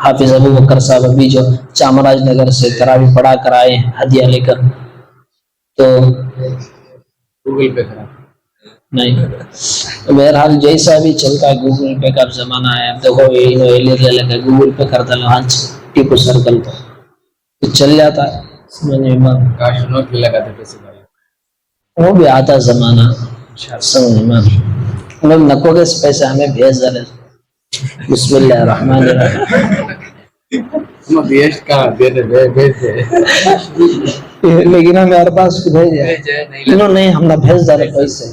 حافظ ابو بکر صاحب ابھی جو چامراج نگر سے تراویح پڑھا کر آئے ہیں ہدیہ لے کر، تو گوگل پہ کرا نہیں بہرحال جیسا بھی چلتا ہے گوگل پے کا زمانہ ہے. اب دیکھو یہ گوگل پے کرتا لو ہاں ٹیپو سرکل تو چل جاتا ہے. سمجھ میں کاش نوٹ بھی لگاتے پیسے بھائی. وہ بھی آتا زمانہ سمجھ میں. لوگ نکو کے پیسے ہمیں بھیج دے. بسم اللہ الرحمن الرحیم. لیکن ہمارے پاس بھیجے نہیں، ہم نہ بھیج دے پیسے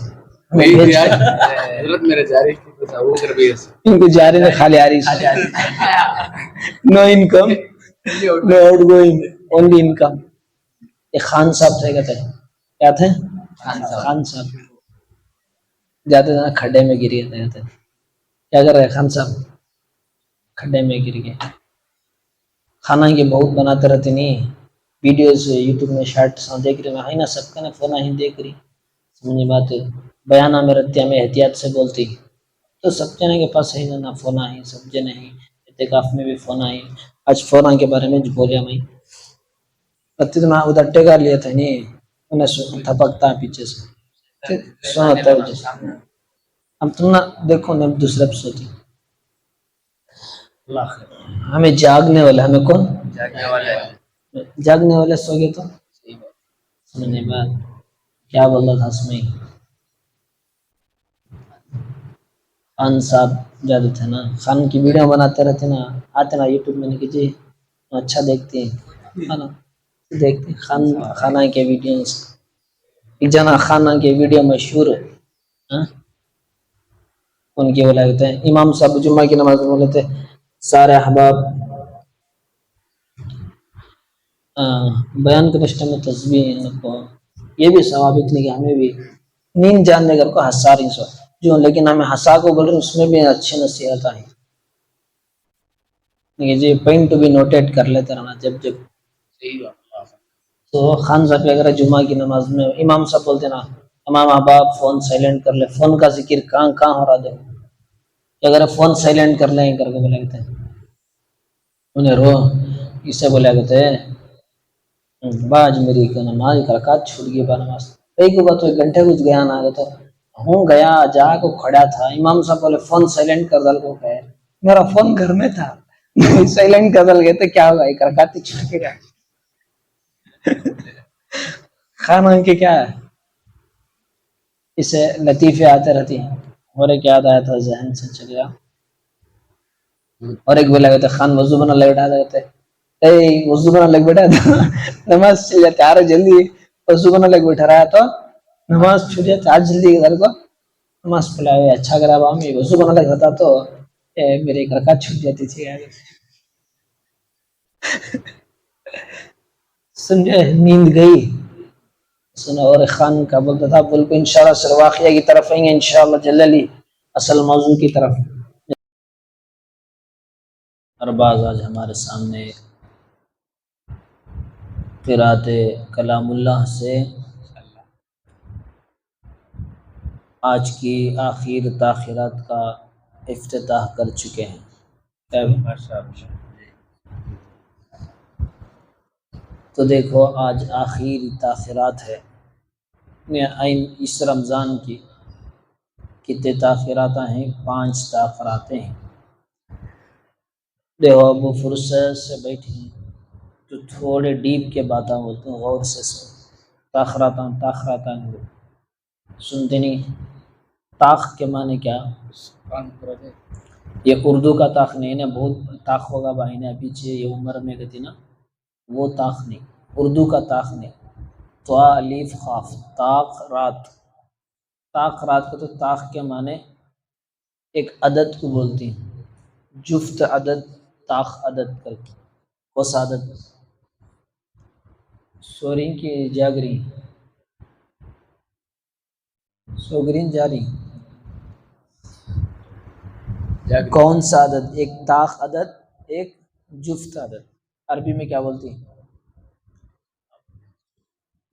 ان کو جاری میں خالی آ رہی نو انکم نو آؤٹ گوئنگ اونلی انکم. یہ خان صاحب تھے کہتے کیا تھے؟ خان صاحب جاتے تھے نا کھڈے میں گر گئے تھے. کیا کر رہے خان صاحب؟ کھڈے میں گر گئے. کھانا یہ بہت بناتے رہتے نہیں ویڈیوز یوٹیوب میں شارٹ دیکھ رہے ہیں نا سب کا نا فون ہی دیکھ رہی. سمجھے بات بیانہ میں رتیا میں احتیاط سے بولتی تو سب جنے کے پاس ہے نا فون آئی سب جنے ہی اعتکاف میں بھی فون آئی. آج فون کے بارے میں بولیا میں ادھر ٹیکا لیے تھے نہیں انہیں تھپکتا پیچھے سے سنتا ہے. ہم تم نہ دیکھو نا دوسرے پہ سوتی ہمیں جاگنے والے ہمیں کون جاگنے والے سو گئے تو سمجھنے بات کیا بول رہا تھا اس میں. خان صاحب جاتے تھے نا خان کی ویڈیو بناتے رہتے نا آتے نا یوٹیوب میں کیجیے اچھا دیکھتے ہیں دیکھتے خان خانہ کے ویڈیوز. ایک جنا خانہ کے ویڈیو مشہور ان کے بولے ہوتے ہیں امام صاحب جمعہ کی نماز میں بولے تھے سارے احباب بیان کے رشتے میں تسبیح کو یہ بھی ثواب اتنے کہ ہمیں بھی نیند جاننے کر کو ہنسا رہی سو جو لیکن ہمیں ہنسا کو بول رہے اس میں بھی اچھی نصیحت آئی. جی پوائنٹ بھی نوٹیٹ کر لیتے رہنا جب جب تو خان صاحب اگر جمعہ کی نماز میں امام صاحب بولتے نا تمام احباب فون سائلنٹ کر لے. فون کا ذکر کہاں ہو رہا دے اگر فون سائلنٹ کر لیں کر کے بولے کہتے ہیں انہیں رو اس سے بولے کہتے ہیں باج میری کا نماز کا رکعت چھوٹ گئی با نماز کئی کو بات 1 گھنٹے کچھ گیا نہ تو ہوں گیا جا کو کھڑا تھا امام صاحب بولے فون سائلنٹ کر دل کو کہ میرا فون گھر میں تھا سائلنٹ کر دل گئے تو کیا ہوگا ایک رکعت چھوٹ گیا. خانہ کے کیا ہے اسے لطیفے آتے رہتی ہیں اور ایک یاد آیا تھا ذہن سے چل گیا. اور ایک بولا کہتے خان وضو بنا لے بیٹھا کہتے وضو بنا لگ بیٹھا تھا نماز چل جاتے آ رہے جلدی وضو بنا لگ بیٹھا رہا تو نماز چھوٹ جاتے آج جلدی گھر کو نماز پڑھا اچھا کرا میں وضو بنا لگ رہا تو میرے ایک رکعت چھوٹ جاتی تھی. سمجھے نیند گئی سنا. اور خان کا بولتا تھا بول کو انشاءاللہ سر واقعہ کی طرف آئیں گے انشاءاللہ جلالی اصل موضوع کی طرف. ارباز آج ہمارے سامنے قرات کلام اللہ سے آج کی آخر تاخیرات کا افتتاح کر چکے ہیں. تو دیکھو آج آخری تاخیرات ہے اس رمضان کی کتنے تاخیرات ہیں 5 تاخیرات ہیں. دیکھو ابو فرصت سے بیٹھی تو تھوڑے ڈیپ کے باتیں بولتے ہیں غور سے تاخیرات سنتے نہیں. تاخ کے معنی کیا یہ اردو کا تاخ نہیں نا بہت تاخ ہوگا بھائی نے پیچھے یہ عمر میں کہتی نا وہ تاخ نہیں اردو کا تاخ نہیں. تو الف خاف تاخ رات کو تو تاخ کے معنی ایک عدد کو بولتی ہیں جفت عدد تاخ عدد کر کے کس عدد سورین کی جاگری سوگرین جاری کون سا عدد ایک تاخ عدد ایک جفت عدد عربی میں کیا بولتی ہیں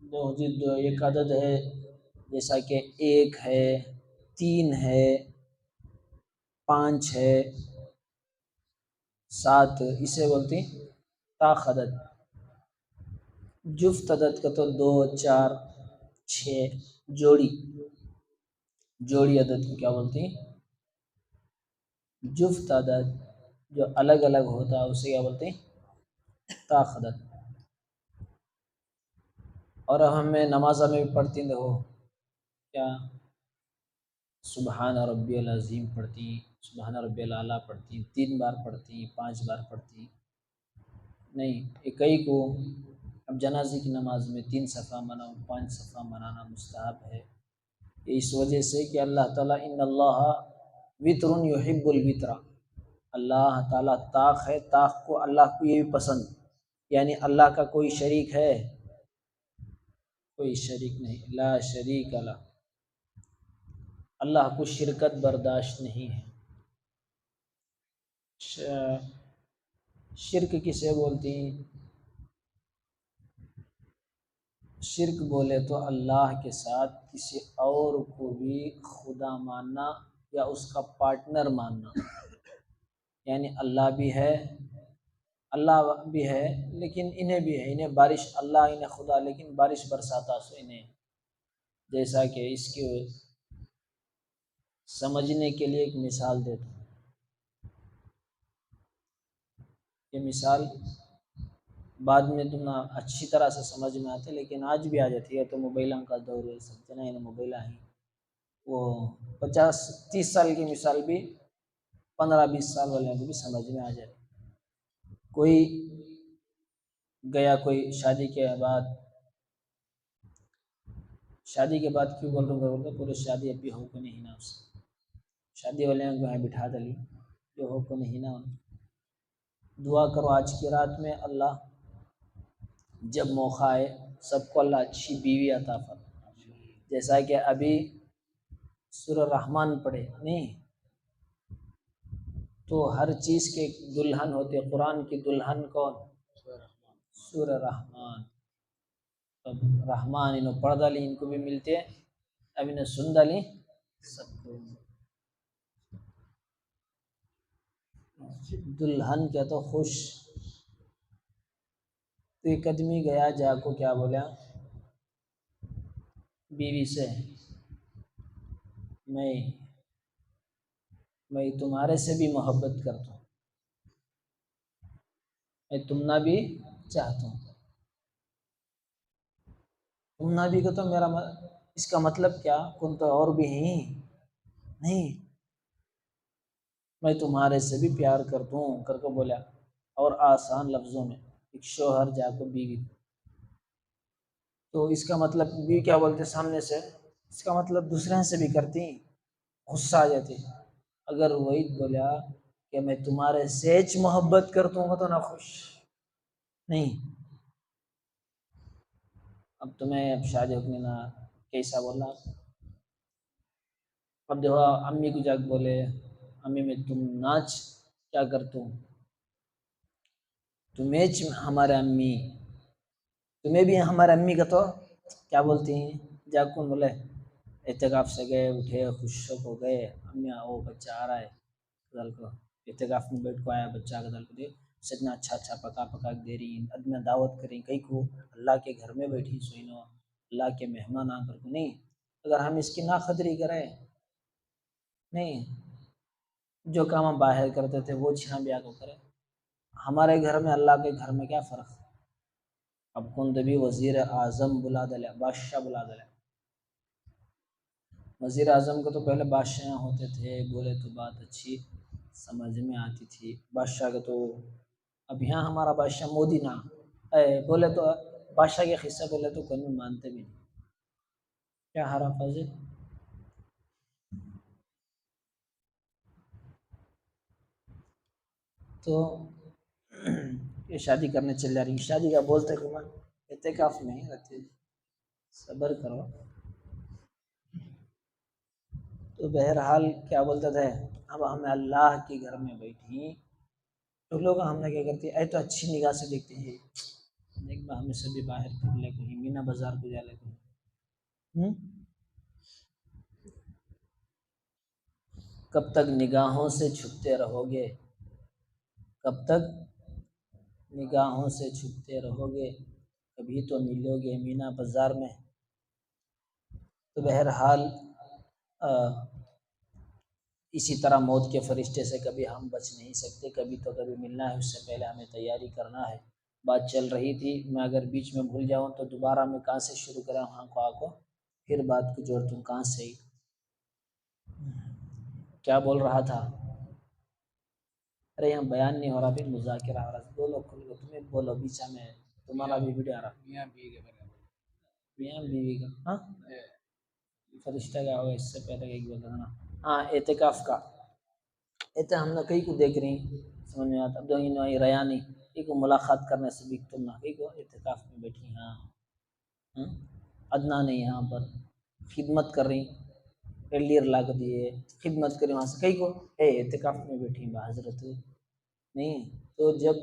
دو ایک عدد ہے جیسا کہ 1 ہے 3 ہے 5 ہے 7 اسے بولتی طاق عدد. جفت عدد کا تو 2 4 6 جوڑی عدد کو کیا بولتی؟ جفت عدد. جو الگ الگ ہوتا ہے اسے کیا بولتے؟ طاق عدد. اور ہمیں نمازہ میں بھی پڑھتی دیکھو کیا سبحان ربی العظیم پڑھتی، سبحان ربی الاعلیٰ پڑھتی، 3 بار پڑھتی، 5 بار پڑھتی نہیں. کئی کو اب جنازے کی نماز میں 3 صفحہ مناؤ، 5 صفحہ منانا مستحب ہے، اس وجہ سے کہ اللہ تعالیٰ ان اللہ وطر یحب الوطر، اللہ تعالیٰ طاق ہے، طاق کو اللہ کو یہ بھی پسند، یعنی اللہ کا کوئی شریک ہے؟ کوئی شریک نہیں، لا شریک لا، اللہ کو شرکت برداشت نہیں ہے. شرک کسے بولتی ہیں؟ شرک بولے تو اللہ کے ساتھ کسی اور کو بھی خدا ماننا یا اس کا پارٹنر ماننا. یعنی اللہ بھی ہے لیکن انہیں بھی ہے، انہیں بارش، اللہ انہیں خدا لیکن بارش برساتا سو انہیں. جیسا کہ اس کے سمجھنے کے لیے ایک مثال دیتا ہوں. یہ مثال بعد میں تم اچھی طرح سے سمجھ میں آتے لیکن آج بھی آ جاتی ہے. تو موبائلوں کا دور ہے، سب جنا انہیں موبائل ہیں، وہ 50-30 سال کی مثال بھی 15-20 سال والے کو بھی سمجھ میں آ جائے. کوئی گیا، کوئی شادی کے بعد کیوں بول رہا ہوں پورے شادی ابھی ہو کو نہیں نا، اس شادی والے کو یہاں بٹھا دلی جو ہو کو نہیں نا. دعا کرو آج کی رات میں اللہ جب موقع آئے سب کو اللہ اچھی بیوی عطا فرمائے. جیسا کہ ابھی سورہ رحمان پڑھے نہیں تو ہر چیز کے دلہن ہوتے، قرآن کی دلہن کون؟ سورہ رحمان. اب رحمان انہوں پڑھ ڈالی، ان کو بھی ملتے، اب انہیں سن ڈالی سب کو. دلہن کیا تو خوش. تو ایک آدمی گیا جا کو کیا بولا بیوی سے، میں تمہارے سے بھی محبت کرتا ہوں، میں تمنا بھی چاہتا ہوں. تمنا بھی کو تو میرا اس کا مطلب کیا کن تو اور بھی ہیں نہیں، میں تمہارے سے بھی پیار کرتا ہوں کر کے بولا. اور آسان لفظوں میں ایک شوہر جا کو بیوی، تو اس کا مطلب بیوی کیا بولتے سامنے سے، اس کا مطلب دوسرے سے بھی کرتی، غصہ آ جاتی. اگر وہی بولا کہ میں تمہارے سیچ محبت کرتا ہوں تو نہ خوش نہیں. اب تمہیں اب شادی ہونے نہ کیسا بولا. اب دیکھو امی کو جا کے بولے امی میں تم ناچ کیا کرتا ہوں، تمہیں ہمارے امی، تمہیں بھی ہمارے امی کا تو کیا بولتی ہیں جا کون بولے اعتکاف سے گئے اٹھے خوش ہو گئے، امی وہ بچہ آ رہا ہے کدل کو اعتکاف میں بیٹھ کو آیا بچہ کدل کو دے اتنا اچھا پکا دے رہی ادمی دعوت کریں کئی کو اللہ کے گھر میں بیٹھی سوئی نو اللہ کے مہمان آ کر کو نہیں. اگر ہم اس کی ناقدری کریں نہیں، جو کام ہم باہر کرتے تھے وہ چھاں بھی آگے کریں. ہمارے گھر میں اللہ کے گھر میں کیا فرق ہے. اب کون بھی وزیر اعظم بلا دلیا، بادشاہ بلا دلیا. وزیر اعظم کو تو پہلے بادشاہ ہوتے تھے، بولے تو بات اچھی سمجھ میں آتی تھی بادشاہ کا. تو اب یہاں ہمارا بادشاہ مودی نا بولے تو بادشاہ کے قصہ بولے تو کوئی مانتے بھی نہیں. کیا ہرا فاضل تو یہ شادی کرنے چل جا رہی، شادی کا بولتے کہ میں اعتکاف نہیں رہتے، صبر کرو. تو بہرحال کیا بولتے تھے اب ہمیں اللہ کے گھر میں بیٹھی تو لوگ ہم نے کیا کرتی اے تو اچھی نگاہ سے دیکھتے ہیں ایک بار ہمیں سبھی باہر کر لے کہیں مینا بازار کو جا لے کہیں. کب تک نگاہوں سے چھپتے رہو گے، کب تک نگاہوں سے چھپتے رہو گے، کبھی تو ملو گے مینا بازار میں۔ تو بہرحال اسی طرح موت کے فرشتے سے کبھی ہم بچ نہیں سکتے، کبھی تو کبھی ملنا ہے، اس سے پہلے ہمیں تیاری کرنا ہے۔ بات چل رہی تھی، میں اگر بیچ میں بھول جاؤں تو دوبارہ میں کہاں سے شروع کرا ہوں کو پھر بات کو جوڑتا ہوں کہاں سے ہی۔ کیا بول رہا تھا؟ ارے یہاں بیان نہیں ہو رہا، پھر مذاکرہ ہو رہا۔ بولو تمہیں بولو، بیچا میں تمہارا بھی ویڈیو آ رہا۔ میاں بیوی کے بارے میں میاں بیوی کا؟ ہاں فرشتہ کا ہوگا، اس سے پہلے ایک بول رہا نا، ہاں اعتکاف کا۔ ہم نے کئی کو دیکھ رہی سمجھ میں آتا، دو ہی ریا نہیں، ایک کو ملاقات کرنے سے بھی تم نہ، کئی کو اعتکاف میں بیٹھی، ہاں ادنا نہیں، یہاں پر خدمت کر رہی، لیر لا کے دیے خدمت کری، وہاں سے کئی کو اعتکاف میں بیٹھی با حضرت نہیں۔ تو جب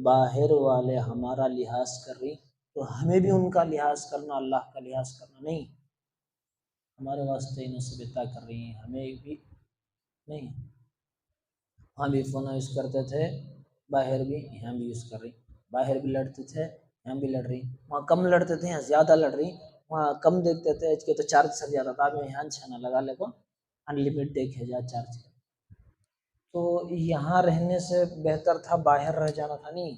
باہر والے ہمارا لحاظ کر رہی تو ہمیں بھی ان کا لحاظ کرنا، اللہ کا لحاظ کرنا نہیں، ہمارے واسطے نصیبتا کر رہی ہیں، ہمیں بھی نہیں۔ وہاں بھی فون یوز کرتے تھے، باہر بھی، یہاں بھی یوز کر رہی، باہر بھی لڑتے تھے یہاں بھی لڑ رہی، وہاں کم لڑتے تھے یہاں زیادہ لڑ رہی، وہاں کم دیکھتے تھے اس کے تو چارج سر جاتا تھا، میں یہاں چھانا لگا لے کو انلمیٹ دیکھے جا چارج۔ تو یہاں رہنے سے بہتر تھا باہر رہ جانا تھا، نہیں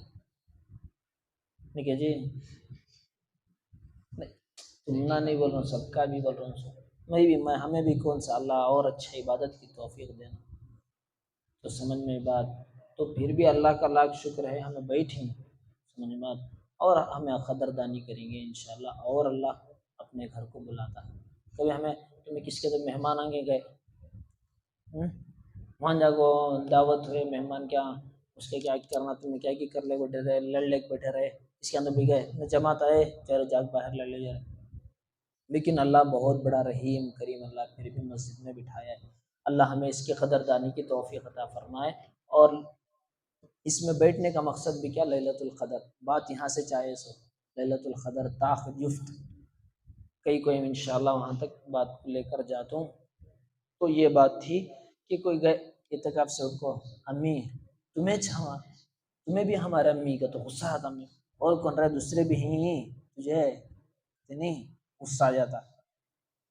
کہ جی تمنا نہیں بول رہا ہوں، سب کا بھی بول رہا ہوں، میں ہمیں بھی کون سا اللہ اور اچھا عبادت کی توفیق دینا۔ تو سمجھ میں بات، تو پھر بھی اللہ کا لاکھ شکر ہے ہمیں بیٹھیں، سمجھ میں بات، اور ہمیں قدردانی کریں گے انشاءاللہ، اور اللہ اپنے گھر کو بلاتا ہے۔ کبھی تمہیں کس کے تو مہمان آگے گئے، وہاں جاگو دعوت ہوئے مہمان، کیا اس کے کیا کرنا، تمہیں کیا کر لے بیٹھے رہے، لڑ لے بیٹھے رہے، اس کے اندر بھی گئے نہ جماعت آئے چلو جاگ باہر لڑ لے جائے۔ لیکن اللہ بہت بڑا رحیم کریم، اللہ پھر بھی مسجد میں بٹھایا ہے۔ اللہ ہمیں اس کی قدردانی کی توفیق عطا فرمائے۔ اور اس میں بیٹھنے کا مقصد بھی کیا، لیلۃ القدر، بات یہاں سے چاہے سو لیلۃ القدر طاق جفت، کئی کوئی انشاءاللہ وہاں تک بات کو لے کر جاتا ہوں۔ تو یہ بات تھی کہ کوئی گئے اعتکاف سے، ان کو امی تمہیں بھی ہمارے امی کا تو غصہ آتا، میں اور کون رہا دوسرے بھی ہیں تجھے نہیں غصہ آ جاتا،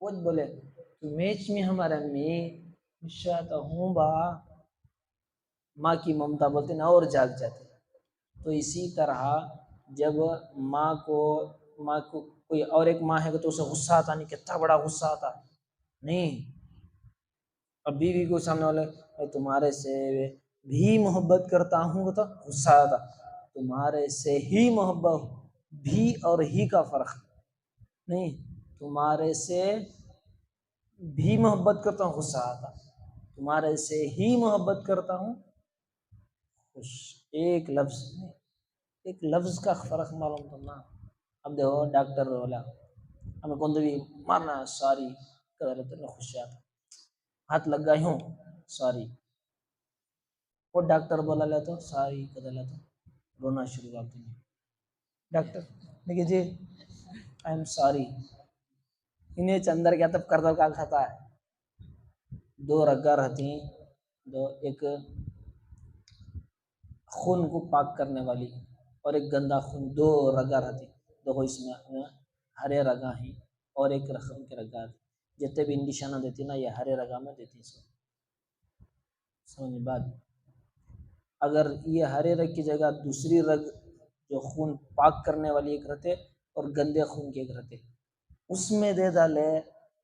وہ بولے میچ میں ہمارا امی غصہ تو ہوں با، ماں کی ممتا بولتے نا اور جاگ جاتے۔ تو اسی طرح جب ماں کو کوئی اور ایک ماں ہے تو اسے غصہ آتا نہیں، کتنا بڑا غصہ آتا نہیں، اب بیوی کو سامنے والے تمہارے سے بھی محبت کرتا ہوں تو غصہ آتا، تمہارے سے ہی محبت، بھی اور ہی کا فرق نہیں، تمہارے سے بھی محبت کرتا ہوں غصہ آتا، تمہارے سے ہی محبت کرتا ہوں خوش، ایک لفظ کا فرق معلوم کرنا۔ اب دیکھو ڈاکٹر والا ہمیں کون بھی مارنا ساری کر خوش آتا، ہاتھ لگ گئی ہوں ساری، وہ ڈاکٹر بولا لے تو ساری کدر لے تو رونا شروع کرتے ہیں ڈاکٹر، لیکن جی آئی ایم سوری، انہیں چندر کیا تب کردو کا کھاتا ہے، دو رگا رہتی ہیں، ایک خون کو پاک کرنے والی اور ایک گندا خون، دو رگا رہتی، دو اس میں ہرے رگا ہیں اور ایک رقم کے رگا، جتنے بھی نشانہ دیتی نا یہ ہرے رگا میں دیتی، سمجھ بات۔ اگر یہ ہرے رگ کی جگہ دوسری رگ جو خون پاک کرنے والی ایک رہتے اور گندے خون کی ایک رہتے، اس میں دے ڈالے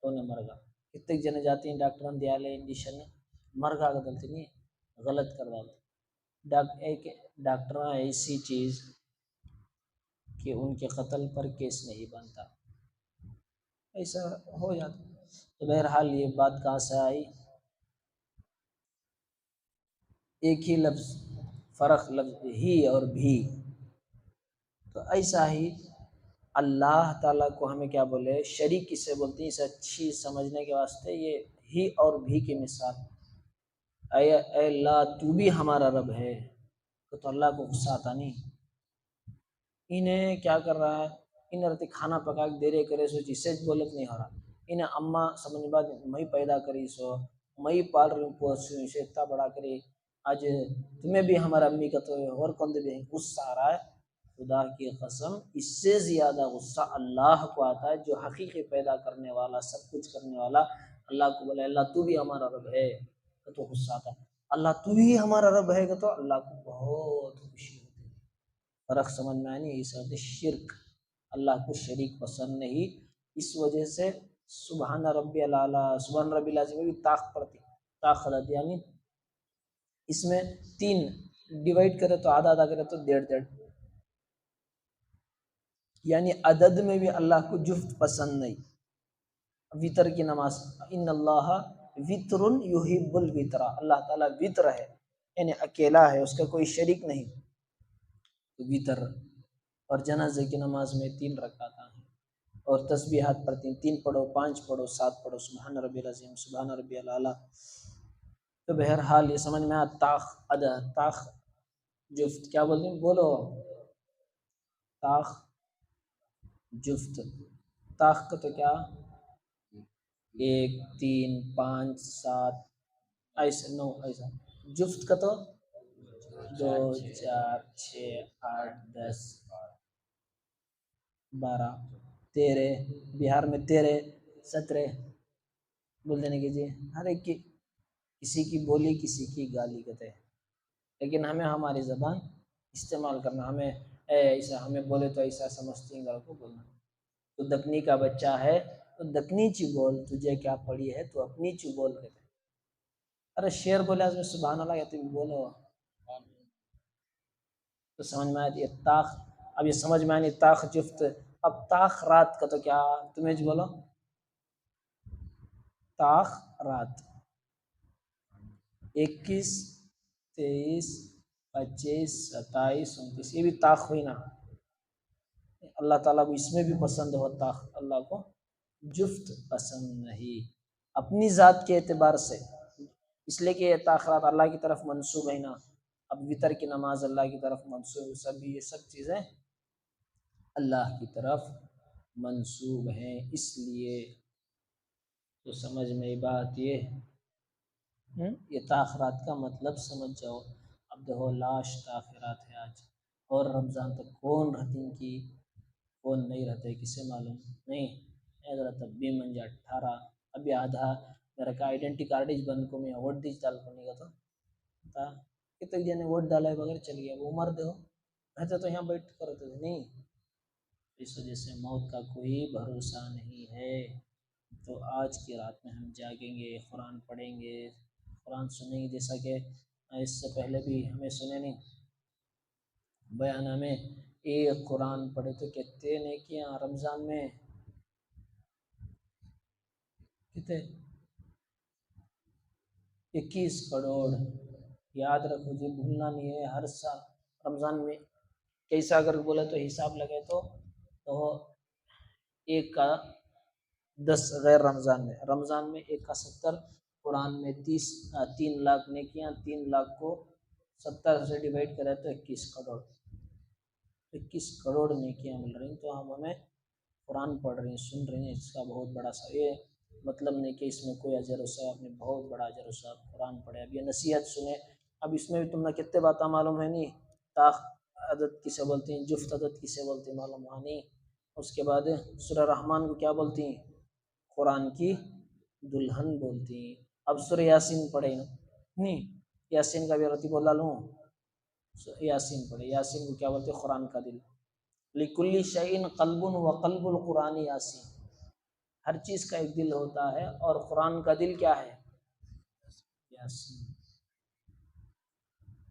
تو نہ مر گا، کتنے جنے جاتے ہیں ڈاکٹر دیا لے انجیکشن مر گا غلطی نہیں، غلط کر ڈالتے ایک ڈاکٹر ایسی چیز کہ ان کے قتل پر کیس نہیں بنتا، ایسا ہو جاتا۔ تو بہرحال یہ بات کہاں سے آئی، ایک ہی لفظ فرق لفظ ہی اور بھی، تو ایسا ہی اللہ تعالیٰ کو ہمیں کیا بولے، شریک کسے بولتے ہیں، اسے اچھی سمجھنے کے واسطے یہ ہی اور بھی کی مثال، اے اللہ تو بھی ہمارا رب ہے، تو اللہ کو غصہ آتا نہیں، انہیں کیا کر رہا ہے، انہیں رہتے کھانا پکا کے دے رہے کرے سو جس سے بولت نہیں ہو رہا، انہیں اماں سمجھ بات میں پیدا کری سو، میں پال رہی ہوں پوس رہی ہوں، اتنا بڑا کری، آج تمہیں بھی ہمارا امی کا تو اور کون دے غصہ آ رہا ہے، خدا کی قسم اس سے زیادہ غصہ اللہ کو آتا ہے جو حقیقی پیدا کرنے والا، سب کچھ کرنے والا اللہ کو بولے اللہ تو بھی ہمارا رب ہے تو غصہ آتا ہے، اللہ تو ہی ہمارا رب ہے تو اللہ کو بہت خوشی ہوتی ہے۔ فرق سمجھ میں آئی نہیں؟ اس وجہ شرک، اللہ کو شریک پسند نہیں، اس وجہ سے سبحان ربی العلیٰ، سبحان ربی العظیم میں بھی طاق پڑتی، طاق عدد یعنی اس میں 3 ڈیوائڈ کرے تو آدھا آدھا کرے تو 1.5 یعنی عدد میں بھی اللہ کو جفت پسند نہیں۔ وطر کی نماز، ان اللہ وطر یحب الوطر، اللہ تعالیٰ وطر ہے یعنی اکیلا ہے، اس کا کوئی شریک نہیں، وطر۔ اور جنازے کی نماز میں 3 رکعت ہیں اور تسبیحات پڑھتی ہیں، 3 پڑھو، 5 پڑھو، 7 پڑھو، سبحان ربی العظیم، سبحان ربی الاعلیٰ۔ تو بہرحال یہ سمجھ میں آتا طاق ادا، طاق جفت کیا بولتے ہیں بولو، طاق جفت، طاق کا تو کیا 1 3 5 7 ایسا 9 ایسا، جفت کا تو 2 4 6 8 10 12 13، بہار میں 13 17 بول دینے کیجیے، ہر ایک کی کسی کی بولی کسی کی گالی کہتے ہیں، لیکن ہمیں ہماری زبان استعمال کرنا، ہمیں ایسا ہمیں بولے تو ایسا سمجھتی ہیں گھر کو بولنا، تو دکنی کا بچہ ہے تو دکنی چی بول، تجھے کیا پڑی ہے تو اپنی چی بول کہتے ہیں۔ ارے شعر بولے اس میں سبحان اللہ کہتے ہیں بولو، تو سمجھ میں آتی ہے طاق۔ اب یہ سمجھ میں آنی طاق جفت، اب طاق رات کا تو کیا تمہیں جو بولو، طاق رات 21 23 25 27 29، یہ بھی طاق ہوئی نا، اللہ تعالیٰ کو اس میں بھی پسند ہو طاق، اللہ کو جفت پسند نہیں اپنی ذات کے اعتبار سے، اس لیے کہ یہ تاخرات اللہ کی طرف منسوب ہے نا، اب وطر کی نماز اللہ کی طرف منسوب، سب یہ سب چیزیں اللہ کی طرف منسوب ہیں، اس لیے تو سمجھ میں بات یہ تاخرات کا مطلب سمجھ جاؤ۔ اب دیکھو لاش تاخرات ہے آج، اور رمضان تک کون رہتی ان کی کون نہیں رہتے کسے معلوم نہیں، اگر تب بھی منجا 18 ابھی آدھا میرا کا آئیڈینٹی کارڈ ہی بند کو میں ووٹ ڈیجیٹل کرنے کا تو کتنے جنے ووٹ ڈالا ہے بغیر چل گیا، وہ مر دے ہو رہتے تو یہاں بیٹھ کر رہتے نہیں، اس وجہ سے موت کا کوئی بھروسہ نہیں ہے۔ تو آج کی رات میں ہم جاگیں گے، قرآن پڑھیں گے، قرآن سنیں گے، جیسا کہ اس سے پہلے بھی ہمیں سنے نہیں بیانہ میں، ایک قرآن پڑھے تو کہتے نیکیاں رمضان میں کتنے 21 کروڑ، یاد رکھو جی بھولنا نہیں ہے، ہر سال رمضان میں کیسا اگر بولے تو حساب لگے تو ایک کا 10 غیر رمضان میں 1 کا 70، قرآن میں 3 لاکھ نیکیاں، 3 لاکھ کو 70 سے ڈیوائڈ کرے تو 21 کروڑ، 21 کروڑ نیکیاں مل رہی ہیں، تو ہم ہمیں قرآن پڑھ رہے ہیں، سن رہے ہیں، اس کا بہت بڑا سا یہ مطلب نہیں کہ اس میں کوئی اجر و ثواب نہیں، بہت بڑا اجر و ثواب، قرآن پڑھے، اب یہ نصیحت سنے، اب اس میں بھی تم نے کتنے باتیں معلوم ہے نہیں، طاق عدد کسے بولتے ہیں، جفت عدد کسے بولتے ہیں معلوم ہوا نہیں، اس کے بعد سورہ رحمان کو کیا بولتی ہیں، قرآن کی دلہن بولتی ہیں۔ اب سورہ یاسین پڑھے نہیں، یاسین کا بھی رتی بولا لوں، یاسین پڑھے، یاسین کو کیا بولتے ہیں، قرآن کا دل، لکل شیء قلب وقلب القرآن یاسین، ہر چیز کا ایک دل ہوتا ہے اور قرآن کا دل کیا ہے، یاسین۔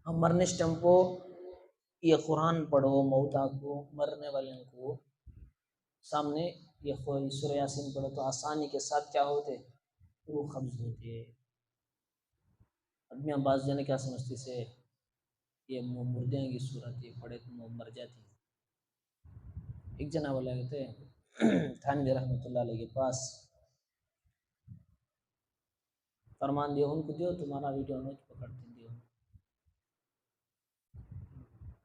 ہم مرنے ٹائم یہ قرآن پڑھو، موتا کو مرنے والوں کو سامنے یہ سورہ یاسین پڑھو تو آسانی کے ساتھ کیا ہوتے، وہ قبض ہوتے۔ آدمی بعض جنے کیا سمجھتی سے یہ مردے کی صورت یہ پڑھے تو مر جاتی۔ ایک جنا بولا کہتے تھانوی رحمۃ اللہ علیہ کے پاس فرمان دیو ان کو دیو تمہارا ویڈیو نوٹ پکڑتے دیو،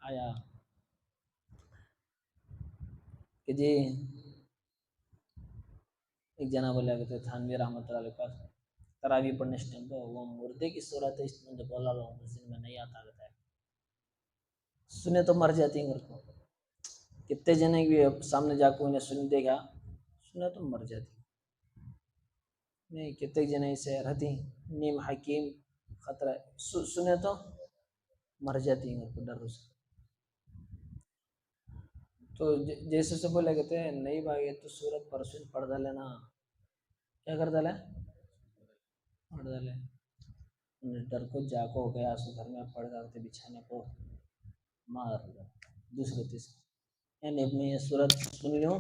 آیا کہ جی ایک جنا بولا کہتے تھانوی رحمۃ اللہ علیہ کے پاس تراوی پڑھنے اس ٹائم پہ وہ مردے کی صورت ہے، اس میں جو بولا رہا ہوں مسجد میں نہیں آتا ہے، سنے تو مر جاتی ہیں گھر کو، کتنے جنے بھی سامنے جا کے انہیں سن دے گا، سنے تو مر جاتی نہیں، کتنے جنے سے رہتی نیم حکیم خطرہ سنے تو مر جاتی ہیں گھر کو ڈر سے۔ تو جیسے سے بولے کہتے ہیں نہیں بھائی تو سورت پرسوں پڑھ ڈالے نا، کیا کر ڈالے پڑھ ڈالے، ڈر کو جاگو ہو گیا سو گھر میں پڑھ ڈالتے بچھانے کو مار دوسرے تیسرے، یعنی اب میں یہ صورت سن لوں،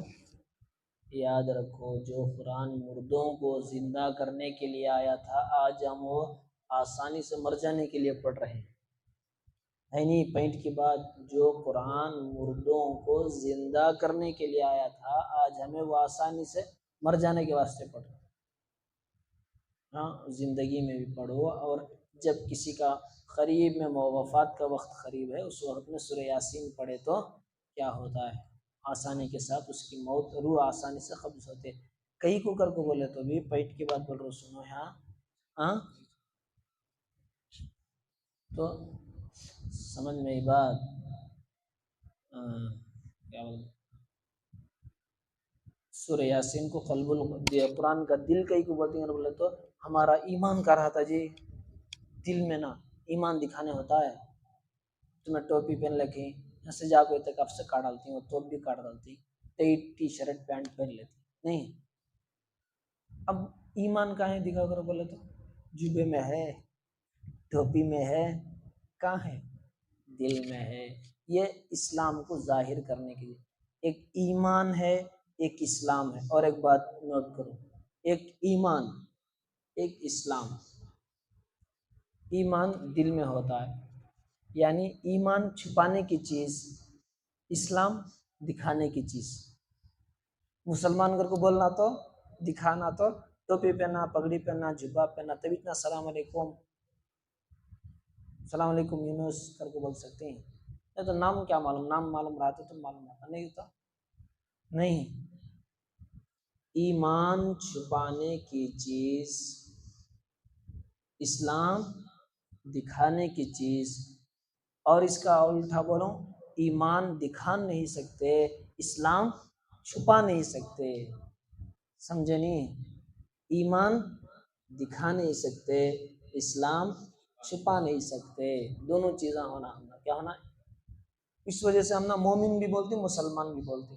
یاد رکھو جو قرآن مردوں کو زندہ کرنے کے لیے آیا تھا آج ہم وہ آسانی سے مر جانے کے لیے پڑھ رہے ہیں، یعنی پوائنٹ کی بات، جو قرآن مردوں کو زندہ کرنے کے لیے آیا تھا آج ہمیں وہ آسانی سے مر جانے کے واسطے پڑھ رہے ہیں۔ ہاں زندگی میں بھی پڑھو، اور جب کسی کا قریب میں وفات کا وقت قریب ہے اس وقت میں سورہ یاسین پڑھے تو کیا ہوتا ہے، آسانی کے ساتھ اس کی موت روح آسانی سے قبض ہوتے، کئی کو کر کو بولے تو بھی پیٹ کی بات بول رہا ہوں سنو، ہاں تو سمجھ میں بات کیا بولے، سورہ یاسین کو قلب قرآن کا دل کئی کو بولتے ہیں، بولے تو ہمارا ایمان کا رہا تھا جی، دل میں نا ایمان دکھانے ہوتا ہے، تمہیں ٹوپی پہن رکھی یہاں سے جا کے تک اب سے کاٹ ڈالتی ہیں، وہ توپ بھی کاٹ ڈالتی، ٹی شرٹ پینٹ پہن لیتی نہیں، اب ایمان کہاں ہے دکھا کر بولے تو جبے میں ہے، ٹوپی میں ہے، کہاں ہے دل میں ہے، یہ اسلام کو ظاہر کرنے کے لیے ایک ایمان ہے ایک اسلام ہے، اور ایک بات نوٹ کرو، ایک ایمان ایک اسلام، ایمان دل میں ہوتا ہے یعنی ایمان چھپانے کی چیز، اسلام دکھانے کی چیز، مسلمان کو بولنا تو دکھانا تو ٹوپی پہنا پگڑی پہنا جبا پہنا تب اتنا السلام علیکم السلام علیکم یونس کر کے بول سکتے ہیں، نہیں تو نام کیا معلوم، نام معلوم رہا تو معلوم رہتا نہیں ہوتا نہیں، ایمان چھپانے کی چیز، اسلام دکھانے کی چیز، اور اس کا الٹا بولوں ایمان دکھا نہیں سکتے اسلام چھپا نہیں سکتے، سمجھے نہیں، ایمان دکھا نہیں سکتے اسلام چھپا نہیں سکتے، دونوں چیزیں ہونا کیا ہونا، اس وجہ سے ہم نا مومن بھی بولتے مسلمان بھی بولتے،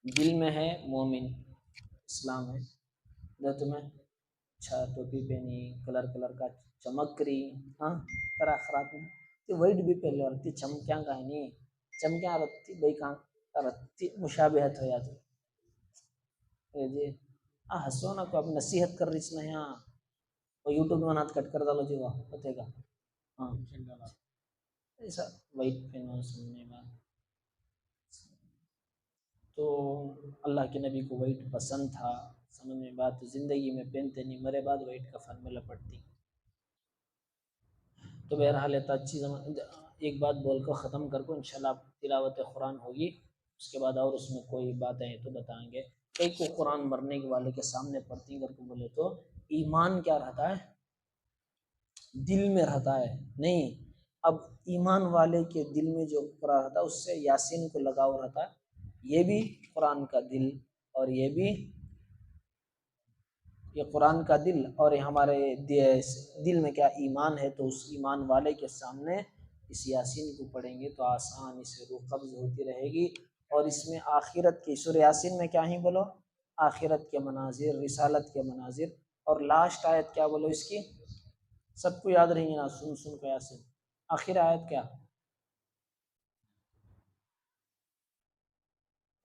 دل میں ہے مومن اسلام ہے، جو تمہیں اچھا ٹوپی پہنی کلر کا چمک رہی، ہاں کرا خراب میں وائٹ بھی پہلے رہتی چمکیاں کا ہے نہیں، چمکیاں رہتی بھائی کہاں رہتی مشابہت ہو جاتی جی، ہنسو نا کو اب نصیحت کر رہی نا یہاں وہ یوٹیوب میں نات کٹ کر ڈالو جی وہ ہوتے گا، ہاں ایسا وائٹ پہنو سننے میں تو اللہ کے نبی کو وائٹ پسند تھا، سمجھ میں بات، زندگی میں پہنتے نہیں، مرے بعد وائٹ کفن میں لپٹتی، تو بہرحال ہے اچھی ایک بات بول کر ختم کر کو انشاءاللہ تلاوت قرآن ہوگی، اس کے بعد اور اس میں کوئی باتیں ہیں تو بتائیں گے، کئی کو قرآن مرنے کے والے کے سامنے پڑھتی کر کو بولے تو ایمان کیا رہتا ہے دل میں رہتا ہے نہیں، اب ایمان والے کے دل میں جو قرآن رہتا ہے اس سے یاسین کو لگاؤ رہتا ہے، یہ بھی قرآن کا دل، اور یہ بھی یہ قرآن کا دل، اور ہمارے دل میں کیا ایمان ہے، تو اس ایمان والے کے سامنے اس یاسین کو پڑھیں گے تو آسانی سے روح قبض ہوتی رہے گی، اور اس میں آخرت کی سورہ یاسین میں کیا ہی بولو، آخرت کے مناظر، رسالت کے مناظر، اور لاسٹ آیت کیا بولو اس کی، سب کو یاد رہیں گے نا، سن کو یاسین، آخر آیت کیا،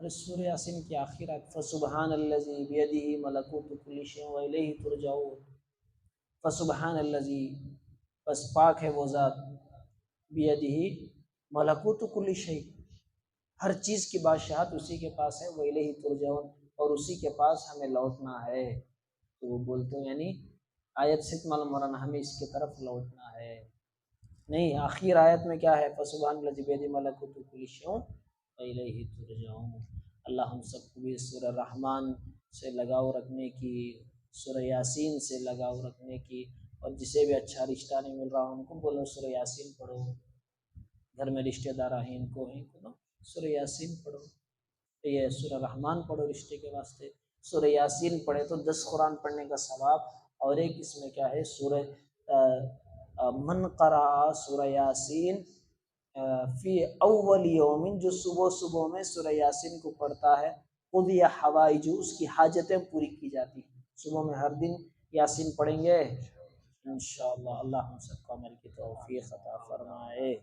سورہ یاسین کی آخر آیت فسبحان الذی بیدہ ملکوت کل شیء والیہ ترجعون، فسبحان الذی بس پاک ہے وہ ذات، بیدہ ملکوت کل شیء ہر چیز کی بادشاہت اسی کے پاس ہے، والیہ ترجعون اور اسی کے پاس ہمیں لوٹنا ہے، تو وہ بولتے ہیں یعنی آیت سے معلوم ہو رہا ہمیں اس کی طرف لوٹنا ہے، نہیں آخر آیت میں کیا ہے فسبحان الذی بیدہ ملکوت کل شیء والیہ ترجعون، اللہ ہم سب کو بھی سورہ رحمان سے لگاؤ رکھنے کی، سورہ یاسین سے لگاؤ رکھنے کی، اور جسے بھی اچھا رشتہ نہیں مل رہا ان کو بولو سورہ یاسین پڑھو، گھر میں رشتہ دار ہیں ان کو سورہ یاسین پڑھو، یہ سورہ رحمان پڑھو رشتے کے واسطے، سورہ یاسین پڑھے تو 10 قرآن پڑھنے کا ثواب، اور ایک اس میں کیا ہے سورہ من قرأ سورہ یاسین فی اول یومن، جو صبح میں سورہ یاسین کو پڑھتا ہے قضی حوائج، اس کی حاجتیں پوری کی جاتی ہیں۔ صبح میں ہر دن یاسین پڑھیں گے انشاءاللہ، اللہ ہم سب کو عمل کی توفیق عطا فرمائے۔